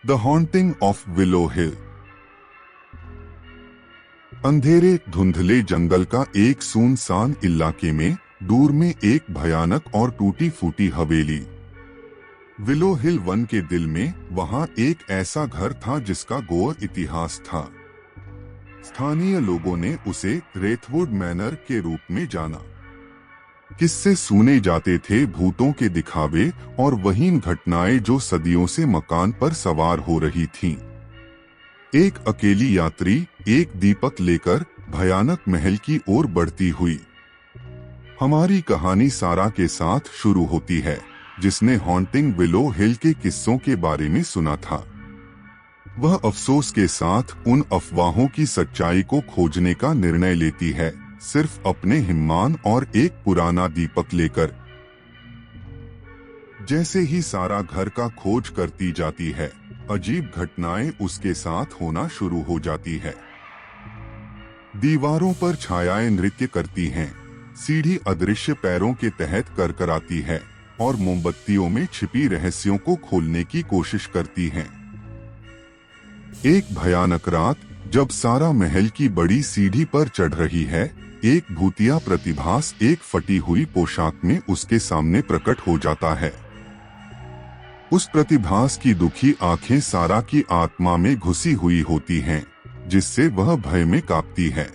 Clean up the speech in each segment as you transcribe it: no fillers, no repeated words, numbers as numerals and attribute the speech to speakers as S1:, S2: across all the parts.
S1: The haunting of willow हिल। अंधेरे धुंधले जंगल का एक सुनसान इलाके में दूर में एक भयानक और टूटी फूटी हवेली। विलो हिल वन के दिल में वहां एक ऐसा घर था जिसका गौर इतिहास था। स्थानीय लोगों ने उसे रेथवुड मैनर के रूप में जाना। किस्से सुने जाते थे भूतों के दिखावे और वहीन घटनाएं जो सदियों से मकान पर सवार हो रही थीं। एक अकेली यात्री एक दीपक लेकर भयानक महल की ओर बढ़ती हुई। हमारी कहानी सारा के साथ शुरू होती है, जिसने हॉन्टिंग विलो हिल के किस्सों के बारे में सुना था। वह अफसोस के साथ उन अफवाहों की सच्चाई को खोजने का निर्णय लेती है, सिर्फ अपने हिम्मान और एक पुराना दीपक लेकर। जैसे ही सारा घर का खोज करती जाती है, अजीब घटनाएं उसके साथ होना शुरू हो जाती है। दीवारों पर छायाएं नृत्य करती हैं, सीढ़ी अदृश्य पैरों के तहत करकराती है और मोमबत्तियों में छिपी रहस्यों को खोलने की कोशिश करती हैं। एक भयानक रात, जब सारा महल की बड़ी सीढ़ी पर चढ़ रही है, एक भूतिया प्रतिभास एक फटी हुई पोशाक में उसके सामने प्रकट हो जाता है। उस प्रतिभास की दुखी आंखें सारा की आत्मा में घुसी हुई होती हैं, जिससे वह भय में कांपती है।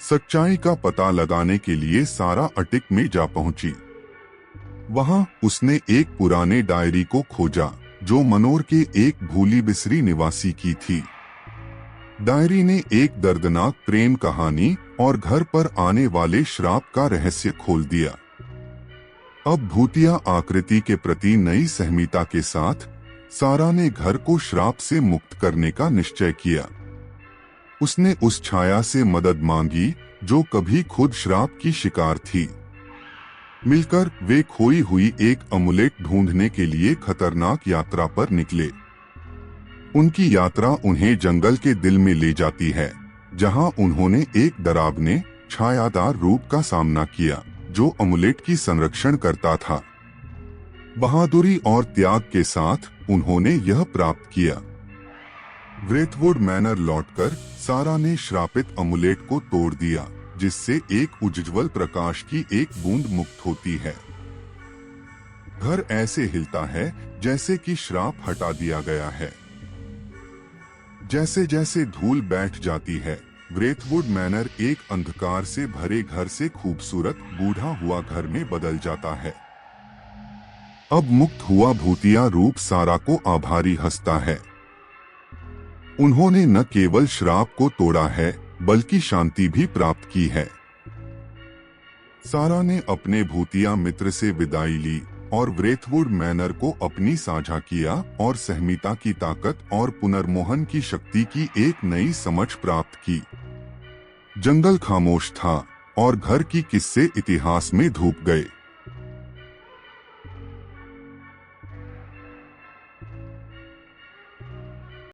S1: सच्चाई का पता लगाने के लिए सारा अटिक में जा पहुंची। वहां उसने एक पुराने डायरी को खोजा जो मनोर के एक भूली बिसरी निवासी की थी। डायरी ने एक दर्दनाक प्रेम कहानी और घर पर आने वाले श्राप का रहस्य खोल दिया। अब भूतिया आकृति के प्रति नई सहमिता के साथ सारा ने घर को श्राप से मुक्त करने का निश्चय किया। उसने उस छाया से मदद मांगी जो कभी खुद श्राप की शिकार थी। मिलकर वे खोई हुई एक अमुलेट ढूंढने के लिए खतरनाक यात्रा पर निकले। उनकी यात्रा उन्हें जंगल के दिल में ले जाती है, जहां उन्होंने एक डरावने छायादार रूप का सामना किया जो अमुलेट की संरक्षण करता था। बहादुरी और त्याग के साथ उन्होंने यह प्राप्त किया। रेथवुड मैनर लौटकर सारा ने श्रापित अमुलेट को तोड़ दिया, जिससे एक उज्ज्वल प्रकाश की एक बूंद मुक्त होती है। घर ऐसे हिलता है जैसे कि श्राप हटा दिया गया है। जैसे जैसे धूल बैठ जाती है, रेथवुड मैनर एक अंधकार से भरे घर से खूबसूरत बूढ़ा हुआ घर में बदल जाता है। अब मुक्त हुआ भूतिया रूप सारा को आभारी हंसता है। उन्होंने न केवल श्राप को तोड़ा है, बल्कि शांति भी प्राप्त की है। सारा ने अपने भूतिया मित्र से विदाई ली और रेथवुड मैनर को अपनी साझा किया और सहमिता की ताकत और पुनर्मोहन की शक्ति की एक नई समझ प्राप्त की। जंगल खामोश था और घर की किस्से इतिहास में धूप गए।